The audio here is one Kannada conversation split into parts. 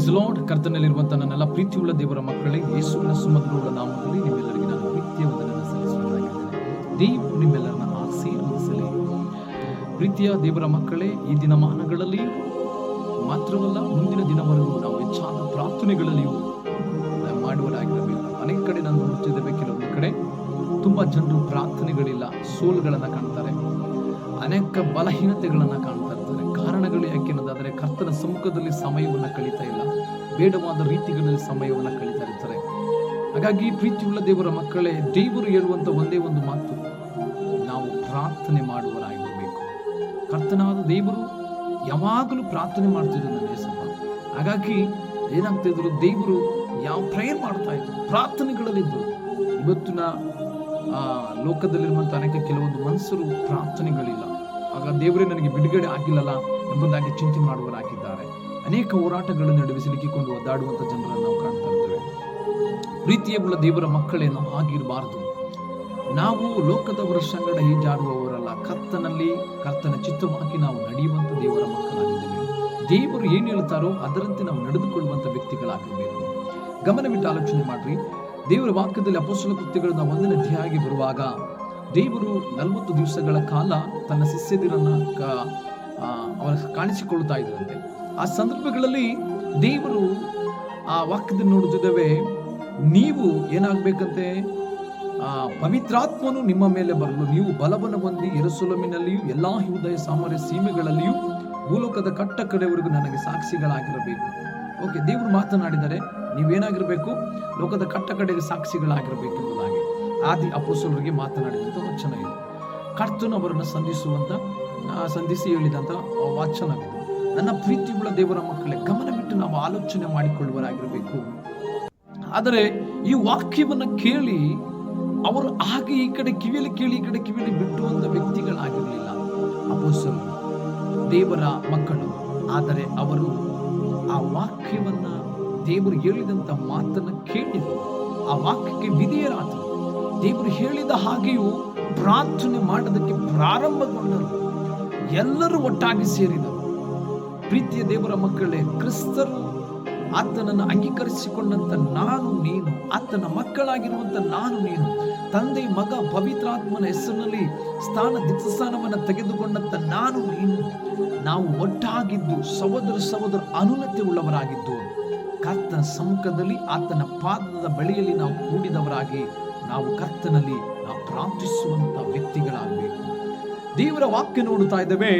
Price lord. ಕರ್ತನಲ್ಲಿರುವಂತಹ ನನ್ನೆಲ್ಲ ಪ್ರೀತಿಯುಳ್ಳ ದೇವರ ಮಕ್ಕಳೇ, ಯೇಸುವಿನ ಸುಮಧುರವುಳ್ಳ ನಾಮದಲ್ಲಿ ನಿಮ್ಮೆಲ್ಲರಿಗೆ ನಾನು ಪ್ರೀತಿಯ ವಂದನೆಯನ್ನು ಸಲ್ಲಿಸುವುದಾಗಿದ್ದೇನೆ. ದೇವರು ನಿಮ್ಮೆಲ್ಲರನ್ನ ಆಶೀರ್ವದಿಸಲಿ. ಪ್ರೀತಿಯ ದೇವರ ಮಕ್ಕಳೇ, ಈ ದಿನಮಾನಗಳಲ್ಲಿ ಮಾತ್ರವಲ್ಲ, ಮುಂದಿನ ದಿನವರೆಗೂ ನಾವು ಹೆಚ್ಚಾದ ಪ್ರಾರ್ಥನೆಗಳಲ್ಲಿಯೂ ಮಾಡುವರಾಗಿರಬೇಕು. ಅನೇಕ ಕಡೆ ನಾನು ನೋಡುತ್ತಿದ್ದೇವೆ, ಕೆಲವೊಂದು ಕಡೆ ತುಂಬಾ ಜನರು ಪ್ರಾರ್ಥನೆಗಳಿಲ್ಲ, ಸೋಲುಗಳನ್ನ ಕಾಣ್ತಾರೆ, ಅನೇಕ ಬಲಹೀನತೆಗಳನ್ನ ಕಾಣ್ತಾ ಇರ್ತಾರೆ. ಕಾರಣಗಳು ಯಾಕೆನ್ನೋದಾದರೆ, ಕರ್ತನ ಸಮ್ಮುಖದಲ್ಲಿ ಸಮಯವನ್ನು ಕಳೀತಾ ಇಲ್ಲ, ಬೇಡವಾದ ರೀತಿಗಳಲ್ಲಿ ಸಮಯವನ್ನು ಕಳೀತಾ ಇರ್ತಾರೆ. ಹಾಗಾಗಿ ಪ್ರೀತಿಯುಳ್ಳ ದೇವರ ಮಕ್ಕಳೇ, ದೇವರು ಹೇಳುವಂತ ಒಂದೇ ಒಂದು ಮಾತು, ನಾವು ಪ್ರಾರ್ಥನೆ ಮಾಡುವರಾಗಿರಬೇಕು. ಕರ್ತನಾದ ದೇವರು ಯಾವಾಗಲೂ ಪ್ರಾರ್ಥನೆ ಮಾಡ್ತಿದ್ರು ನನ್ನ ಯೇಸಪ್ಪ. ಹಾಗಾಗಿ ಏನಾಗ್ತಿದ್ರು, ದೇವರು ಯಾವ ಪ್ರೇಯರ್ ಮಾಡ್ತಾ ಇದ್ರು, ಪ್ರಾರ್ಥನೆಗಳಲ್ಲಿದ್ದರು. ಇವತ್ತಿನ ಲೋಕದಲ್ಲಿರುವಂತಹ ಅನೇಕ ಕೆಲವೊಂದು ಮನುಷ್ಯರು ಪ್ರಾರ್ಥನೆಗಳಿಲ್ಲ, ಆಗ ದೇವರೇ ನನಗೆ ಬಿಡುಗಡೆ ಆಗಿಲ್ಲಲ್ಲ ಎಂಬುದಾಗಿ ಚಿಂತೆ ಮಾಡುವರಾಗಿದ್ದಾರೆ. ಅನೇಕ ಹೋರಾಟಗಳ ನಡುವೆ ಸಿಲುಕಿಕೊಂಡು ಒದ್ದಾಡುವಂತ ಜನರನ್ನು ನಾವು ಕಾಣ್ತಾ ಇರ್ತೇವೆ. ಪ್ರೀತಿಯುಳ್ಳ ದೇವರ ಮಕ್ಕಳೇ, ನಾವು ಆಗಿರಬಾರದು. ನಾವು ಲೋಕದವರ ಸಂಗಡ ಹೀಜಾಡುವವರಲ್ಲ, ಕರ್ತನ ಚಿತ್ತವಾಗಿ ನಾವು ನಡೆಯುವಂತ ದೇವರ ಮಕ್ಕಳಾಗಿದ್ದೇವೆ. ದೇವರು ಏನು ಹೇಳ್ತಾರೋ ಅದರಂತೆ ನಾವು ನಡೆದುಕೊಳ್ಳುವಂತ ವ್ಯಕ್ತಿಗಳಾಗಿರಬೇಕು. ಗಮನವಿಟ್ಟು ಆಲೋಚನೆ ಮಾಡ್ರಿ. ದೇವರ ವಾಕ್ಯದಲ್ಲಿ ಅಪೊಸ್ತಲ ಕೃತ್ಯಗಳನ್ನ 1ನೇ ಅಧ್ಯಾಯಕ್ಕೆ ಬರುವಾಗ, ದೇವರು 40 ದಿವಸಗಳ ಕಾಲ ತನ್ನ ಶಿಷ್ಯದಿರನ್ನ ಅವರ ಕಾಣಿಸಿಕೊಳ್ಳುತ್ತಾ ಇದ್ರಂತೆ. ಆ ಸಂದರ್ಭಗಳಲ್ಲಿ ದೇವರು ಆ ವಾಕ್ಯದಲ್ಲಿ ನೋಡುತ್ತಿದ್ದೇವೆ, ನೀವು ಏನಾಗಬೇಕಂತೆ, ಪವಿತ್ರಾತ್ಮನು ನಿಮ್ಮ ಮೇಲೆ ಬರಲು ನೀವು ಬಲವನ್ನು ಹೊಂದಿ ಯೆರೂಸಲೇಮಿನಲ್ಲಿಯೂ ಎಲ್ಲಾ ಯೆಹೂದ ಸಾಮರ್ಯ ಸೀಮೆಗಳಲ್ಲಿಯೂ ಭೂಲೋಕದ ಕಟ್ಟ ಕಡೆಯವರೆಗೂ ನನಗೆ ಸಾಕ್ಷಿಗಳಾಗಿರಬೇಕು. ಓಕೆ, ದೇವರು ಮಾತನಾಡಿದರೆ ನೀವೇನಾಗಿರ್ಬೇಕು, ಲೋಕದ ಕಟ್ಟ ಕಡೆಗೆ ಸಾಕ್ಷಿಗಳಾಗಿರಬೇಕು ಎಂಬುದಾಗಿ ಆದಿ ಅಪೊಸ್ತಲರಿಗೆ ಮಾತನಾಡಿದಂಥ ವಚನ ಇದು. ಕರ್ತನು ಅವರನ್ನು ಸಂಧಿಸಿ ಹೇಳಿದಂಥ ವಚನವಿದು. ನನ್ನ ಪ್ರೀತಿಯುಳ್ಳ ದೇವರ ಮಕ್ಕಳೇ, ಗಮನವಿಟ್ಟು ನಾವು ಆಲೋಚನೆ ಮಾಡಿಕೊಳ್ಳುವರಾಗಿರಬೇಕು. ಆದರೆ ಈ ವಾಕ್ಯವನ್ನು ಕೇಳಿ ಅವರು ಹಾಗೆ ಈ ಕಡೆ ಕಿವಿಯಲ್ಲಿ ಕೇಳಿ ಈ ಕಡೆ ಕಿವಿಯಲ್ಲಿ ಬಿಟ್ಟುವಂತ ವ್ಯಕ್ತಿಗಳಾಗಿರಲಿಲ್ಲ ಅಪೊಸ್ತಲರು, ದೇವರ ಮಕ್ಕಳು. ಆದರೆ ಅವರು ಆ ವಾಕ್ಯವನ್ನ, ದೇವರು ಹೇಳಿದಂತ ಮಾತನ್ನ ಕೇಳಿದರು, ಆ ವಾಕ್ಯಕ್ಕೆ ವಿಧೇಯರಾದರು. ದೇವರು ಹೇಳಿದ ಹಾಗೆಯೂ ಪ್ರಾರ್ಥನೆ ಮಾಡೋದಕ್ಕೆ ಪ್ರಾರಂಭಗೊಂಡರು. ಎಲ್ಲರೂ ಒಟ್ಟಾಗಿ ಸೇರಿದರು. ಪ್ರೀತಿಯ ದೇವರ ಮಕ್ಕಳೇ, ಕ್ರಿಸ್ತರು ಆತನನ್ನು ಅಂಗೀಕರಿಸಿಕೊಂಡಂತ ನಾನು ನೀನು, ಆತನ ಮಕ್ಕಳಾಗಿರುವಂತ ನಾನು ನೀನು, ತಂದೆ ಮಗ ಪವಿತ್ರಾತ್ಮನ ಹೆಸರಿನಲ್ಲಿ ದೀಕ್ಷಾಸ್ನಾನವನ್ನು ತೆಗೆದುಕೊಂಡಂತ ನಾನು ನೀನು, ನಾವು ಒಟ್ಟಾಗಿದ್ದು ಸಹೋದರ ಅನುನ್ನತಿ ಉಳ್ಳವರಾಗಿದ್ದು, ಕರ್ತನ ಸಮ್ಮುಖದಲ್ಲಿ ಆತನ ಪಾದದ ಬಳಿಯಲ್ಲಿ ನಾವು ಕೂಡಿದವರಾಗಿ ನಾವು ಕರ್ತನಲ್ಲಿ ನಾವು ಪ್ರಾರ್ಥಿಸುವಂತ ವ್ಯಕ್ತಿಗಳಾಗಬೇಕು. ದೇವರ ವಾಕ್ಯ ನೋಡುತ್ತಾ ಇದ್ದೇವೆ,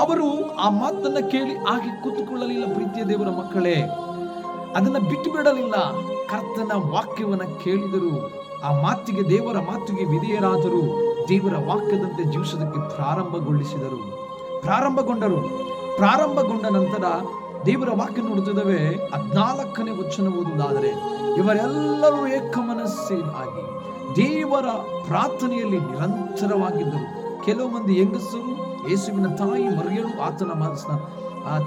ಅವರು ಆ ಮಾತನ್ನ ಕೇಳಿ ಹಾಗೆ ಕೂತುಕೊಳ್ಳಲಿಲ್ಲ. ಪ್ರೀತಿಯ ದೇವರ ಮಕ್ಕಳೇ, ಅದನ್ನ ಬಿಟ್ಟು ಬಿಡಲಿಲ್ಲ. ಕರ್ತನ ವಾಕ್ಯವನ್ನ ಕೇಳಿದರು, ಆ ಮಾತಿಗೆ, ದೇವರ ಮಾತಿಗೆ ವಿಧೇಯರಾದರು, ದೇವರ ವಾಕ್ಯದಂತೆ ಜೀವಿಸೋದಕ್ಕೆ ಪ್ರಾರಂಭಗೊಂಡ ನಂತರ ದೇವರ ವಾಕ್ಯ ನೋಡುತ್ತಿದ್ದೇವೆ. 14ನೇ ವಚನ ಓದುವುದಾದರೆ, ಇವರೆಲ್ಲರೂ ಏಕಮನಸ್ಸಿನಾಗಿ ದೇವರ ಪ್ರಾರ್ಥನೆಯಲ್ಲಿ ನಿರಂತರವಾಗಿದ್ದರು. ಕೆಲವು ಮಂದಿ ಹೆಂಗಸರು, ಯೇಸುವಿನ ತಾಯಿ ಮರಿಯಳು, ಆತನ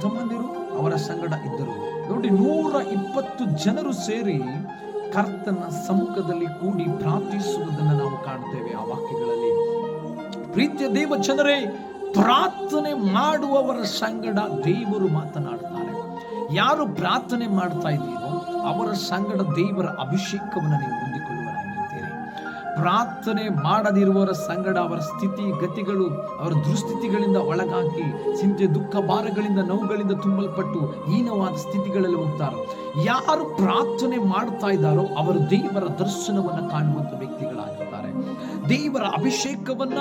ತಮ್ಮಂದಿರು ಅವರ ಸಂಗಡ ಇದ್ದರು. ನೋಡಿ, 120 ಜನರು ಸೇರಿ ಕರ್ತನ ಸಮ್ಮುಖದಲ್ಲಿ ಕೂಡಿ ಪ್ರಾರ್ಥಿಸುವುದನ್ನು ನಾವು ಕಾಣ್ತೇವೆ ಆ ವಾಕ್ಯಗಳಲ್ಲಿ. ಪ್ರೀತಿಯ ದೇವ ಜನರೇ, ಪ್ರಾರ್ಥನೆ ಮಾಡುವವರ ಸಂಗಡ ದೇವರು ಮಾತನಾಡ್ತಾರೆ. ಯಾರು ಪ್ರಾರ್ಥನೆ ಮಾಡ್ತಾ ಇದ್ದೀರೋ ಅವರ ಸಂಗಡ ದೇವರ ಅಭಿಷೇಕವನ್ನು ನೀವು ಹೊಂದಿಕೊಳ್ಳುವರಾಗಿರ್ತೀರಿ. ಪ್ರಾರ್ಥನೆ ಮಾಡದಿರುವವರ ಸಂಗಡ ಅವರ ಸ್ಥಿತಿ ಗತಿಗಳು, ಅವರ ದುಸ್ಥಿತಿಗಳಿಂದ ಒಳಗಾಗಿ ಚಿಂತೆ, ದುಃಖ, ಭಾರಗಳಿಂದ, ನೋವುಗಳಿಂದ ತುಂಬಲ್ಪಟ್ಟು ಹೀನವಾದ ಸ್ಥಿತಿಗಳಲ್ಲಿ ಹೋಗ್ತಾರೆ. ಯಾರು ಪ್ರಾರ್ಥನೆ ಮಾಡ್ತಾ ಇದ್ದಾರೋ ಅವರು ದೇವರ ದರ್ಶನವನ್ನು ಕಾಣುವಂತ ವ್ಯಕ್ತಿಗಳಾಗಿರ್ತಾರೆ. ದೇವರ ಅಭಿಷೇಕವನ್ನ,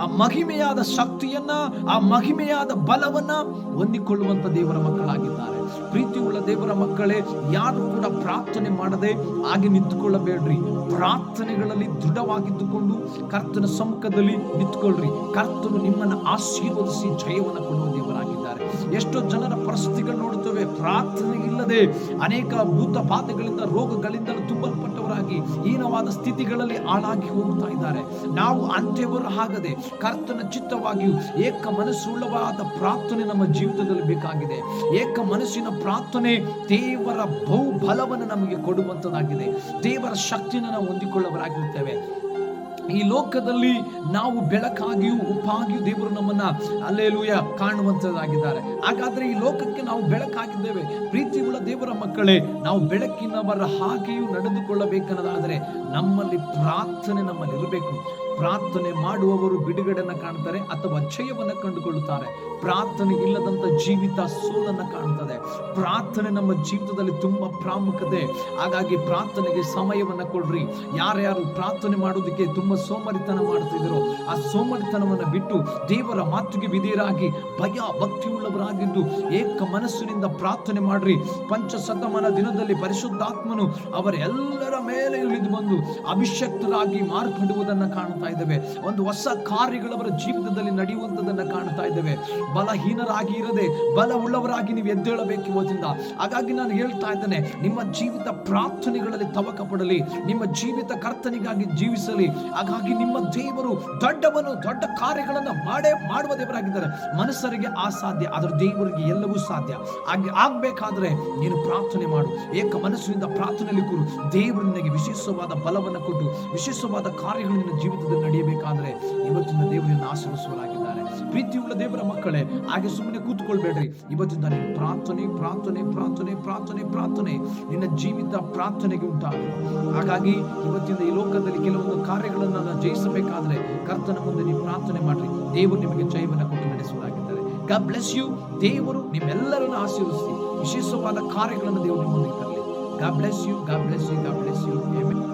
ಆ ಮಹಿಮೆಯಾದ ಶಕ್ತಿಯನ್ನ, ಆ ಮಹಿಮೆಯಾದ ಬಲವನ್ನ ಹೊಂದಿಕೊಳ್ಳುವಂತ ದೇವರ ಮಕ್ಕಳಾಗಿದ್ದಾರೆ. ಪ್ರೀತಿಯುಳ್ಳ ದೇವರ ಮಕ್ಕಳೇ, ಯಾರು ಕೂಡ ಪ್ರಾರ್ಥನೆ ಮಾಡದೆ ಹಾಗೆ ನಿಂತುಕೊಳ್ಳಬೇಡ್ರಿ. ಪ್ರಾರ್ಥನೆಗಳಲ್ಲಿ ದೃಢವಾಗಿದ್ದುಕೊಂಡು ಕರ್ತನ ಸಮ್ಮುಖದಲ್ಲಿ ನಿಂತುಕೊಳ್ಳ್ರಿ. ಕರ್ತನು ನಿಮ್ಮನ್ನು ಆಶೀರ್ವದಿಸಿ ಜಯವನ್ನು ಕೊಡುವ ದೇವರಾಗಿದ್ದಾರೆ. ಎಷ್ಟೋ ಜನರ ಪರಿಸ್ಥಿತಿಗಳು ನೋಡುತ್ತವೆ, ಪ್ರಾರ್ಥನೆ ಇಲ್ಲದೆ ಅನೇಕ ಭೂತ ಬಾಧೆಗಳಿಂದ, ರೋಗಗಳಿಂದ ತುಂಬಲ್ಪಟ್ಟವರಾಗಿ ಹೀನವಾದ ಸ್ಥಿತಿಗಳಲ್ಲಿ ಹಾಳಾಗಿ ಹೋಗ್ತಾ ಇದ್ದಾರೆ. ನಾವು ಅಂತ್ಯವರು ಆಗದೆ ಕರ್ತನ ಚಿತ್ತವಾಗಿಯೂ ಏಕ ಮನಸ್ಸುಳ್ಳವಾದ ಪ್ರಾರ್ಥನೆ ನಮ್ಮ ಜೀವಿತದಲ್ಲಿ ಬೇಕಾಗಿದೆ. ಏಕ ಮನಸ್ಸಿನ ಪ್ರಾರ್ಥನೆ ದೇವರ ಬಹುಬಲವನ್ನು ನಮಗೆ ಕೊಡುವಂತದ್ದಾಗಿದೆ. ದೇವರ ಶಕ್ತಿಯನ್ನು ನಾವು ಹೊಂದಿಕೊಳ್ಳುವರಾಗಿರುತ್ತೇವೆ. ಈ ಲೋಕದಲ್ಲಿ ನಾವು ಬೆಳಕಾಗಿಯೂ ಉಪ್ಪಾಗಿಯೂ ದೇವರು ನಮ್ಮನ್ನ ಹಲ್ಲೆಲೂಯಾ ಕಾಣುವಂತದ್ದಾಗಿದ್ದಾರೆ. ಹಾಗಾದ್ರೆ ಈ ಲೋಕಕ್ಕೆ ನಾವು ಬೆಳಕಾಗಿದ್ದೇವೆ. ಪ್ರೀತಿಯುಳ್ಳ ದೇವರ ಮಕ್ಕಳೇ, ನಾವು ಬೆಳಕಿನವರ ಹಾಗೆಯೂ ನಡೆದುಕೊಳ್ಳಬೇಕನ್ನೋದಾದರೆ ನಮ್ಮಲ್ಲಿ ಪ್ರಾರ್ಥನೆ ನಮ್ಮಲ್ಲಿ ಇರಬೇಕು. ಪ್ರಾರ್ಥನೆ ಮಾಡುವವರು ಬಿಡುಗಡೆಯನ್ನು ಕಾಣ್ತಾರೆ ಅಥವಾ ಜಯವನ್ನು ಕಂಡುಕೊಳ್ಳುತ್ತಾರೆ. ಪ್ರಾರ್ಥನೆ ಇಲ್ಲದಂತ ಜೀವಿತ ಸೋಲನ್ನು ಕಾಣುತ್ತದೆ. ಪ್ರಾರ್ಥನೆ ನಮ್ಮ ಜೀವಿತದಲ್ಲಿ ತುಂಬಾ ಪ್ರಾಮುಖ್ಯತೆ. ಹಾಗಾಗಿ ಪ್ರಾರ್ಥನೆಗೆ ಸಮಯವನ್ನ ಕೊಡ್ರಿ. ಯಾರ್ಯಾರು ಪ್ರಾರ್ಥನೆ ಮಾಡೋದಕ್ಕೆ ತುಂಬಾ ಸೋಮರಿತನ ಮಾಡ್ತಿದ್ರು, ಆ ಸೋಮರಿತನವನ್ನು ಬಿಟ್ಟು ದೇವರ ಮಾತಿಗೆ ವಿಧೇಯರಾಗಿ ಭಯ ಭಕ್ತಿ ಉಳ್ಳವರಾಗಿದ್ದು ಏಕ ಮನಸ್ಸಿನಿಂದ ಪ್ರಾರ್ಥನೆ ಮಾಡ್ರಿ. ಪಂಚಸತಮಾನ ದಿನದಲ್ಲಿ ಪರಿಶುದ್ಧಾತ್ಮನು ಅವರೆಲ್ಲರ ಮೇಲೆ ಇಳಿದು ಬಂದು ಅಭಿಷಕ್ತರಾಗಿ ಮಾರ್ಪಡುವುದನ್ನು ಕಾಣ್ತಾ ಇದ್ದೇವೆ. ಒಂದು ಹೊಸ ಕಾರ್ಯಗಳವರ ಜೀವಿತದಲ್ಲಿ ನಡೆಯುವಂತದನ್ನ ಕಾಣ್ತಾ ಇದ್ದೇವೆ. ಬಲಹೀನರಾಗಿ ಇರದೆ ಬಲ ಉಳ್ಳವರಾಗಿ ನೀವು ಎದ್ದೇಳಬೇಕು ಇವತ್ತಿಂದ. ಹಾಗಾಗಿ ನಾನು ಹೇಳ್ತಾ ಇದ್ದೇನೆ, ನಿಮ್ಮ ಜೀವಿತ ಪ್ರಾರ್ಥನೆಗಳಲ್ಲಿ ತವಕ ಪಡಲಿ, ನಿಮ್ಮ ಜೀವಿತ ಕರ್ತನಿಗಾಗಿ ಜೀವಿಸಲಿ. ಹಾಗಾಗಿ ನಿಮ್ಮ ದೇವರು ದೊಡ್ಡ ಕಾರ್ಯಗಳನ್ನು ಮಾಡುವ ದೇವರಾಗಿದ್ದಾರೆ. ಮನುಷ್ಯರಿಗೆ ಅಸಾಧ್ಯ, ಆದ್ರೆ ದೇವರಿಗೆ ಎಲ್ಲವೂ ಸಾಧ್ಯ. ಹಾಗೆ ಆಗ್ಬೇಕಾದ್ರೆ ನೀನು ಪ್ರಾರ್ಥನೆ ಮಾಡು. ಏಕ ಮನಸ್ಸಿನಿಂದ ಪ್ರಾರ್ಥನೆಯಲ್ಲಿ ಕೂರು. ದೇವರು ನಿನಗೆ ವಿಶೇಷವಾದ ಬಲವನ್ನು ಕೊಟ್ಟು ವಿಶೇಷವಾದ ಕಾರ್ಯಗಳು ನಿನ್ನ ಜೀವಿತದಲ್ಲಿ ನಡೆಯಬೇಕಾದ್ರೆ ಇವತ್ತಿನ ದೇವರನ್ನು ಆಶೀರ್ವದಿಸುವರಾಗಿದ್ದಾರೆ. ಪ್ರೀತಿಯುಳ್ಳ ದೇವರ ಮಕ್ಕಳೇ, ಹಾಗೆ ಸುಮ್ಮನೆ ಕೂತ್ಕೊಳ್ಬೇಡ್ರಿ. ಇವತ್ತಿಂದ ನೀನು ಪ್ರಾರ್ಥನೆ ಪ್ರಾರ್ಥನೆ ಪ್ರಾರ್ಥನೆ ಪ್ರಾರ್ಥನೆ ಪ್ರಾರ್ಥನೆ ನಿನ್ನ ಜೀವಿತ ಪ್ರಾರ್ಥನೆಗೆ ಉಂಟಾಗಲಿ. ಹಾಗಾಗಿ ಇವತ್ತಿಂದ ಈ ಲೋಕದಲ್ಲಿ ಕೆಲವೊಂದು ಕಾರ್ಯಗಳನ್ನು ಜಯಿಸಬೇಕಾದ್ರೆ ಕರ್ತನ ಮುಂದೆ ನೀವು ಪ್ರಾರ್ಥನೆ ಮಾಡ್ರಿ. ದೇವರು ನಿಮಗೆ ಜಯವನ್ನು ಕೊಟ್ಟು ನಡೆಸುವರಾಗಿದ್ದಾರೆ. God bless you. ದೇವರು ನಿಮ್ಮೆಲ್ಲರನ್ನು ಆಶೀರ್ವದಿಸಿ ವಿಶೇಷವಾದ ಕಾರ್ಯಗಳನ್ನು ದೇವರು ನಿಮ್ಮೊಂದಿಗೆ ತರಲಿ. God bless you. God bless you. God bless you. Amen.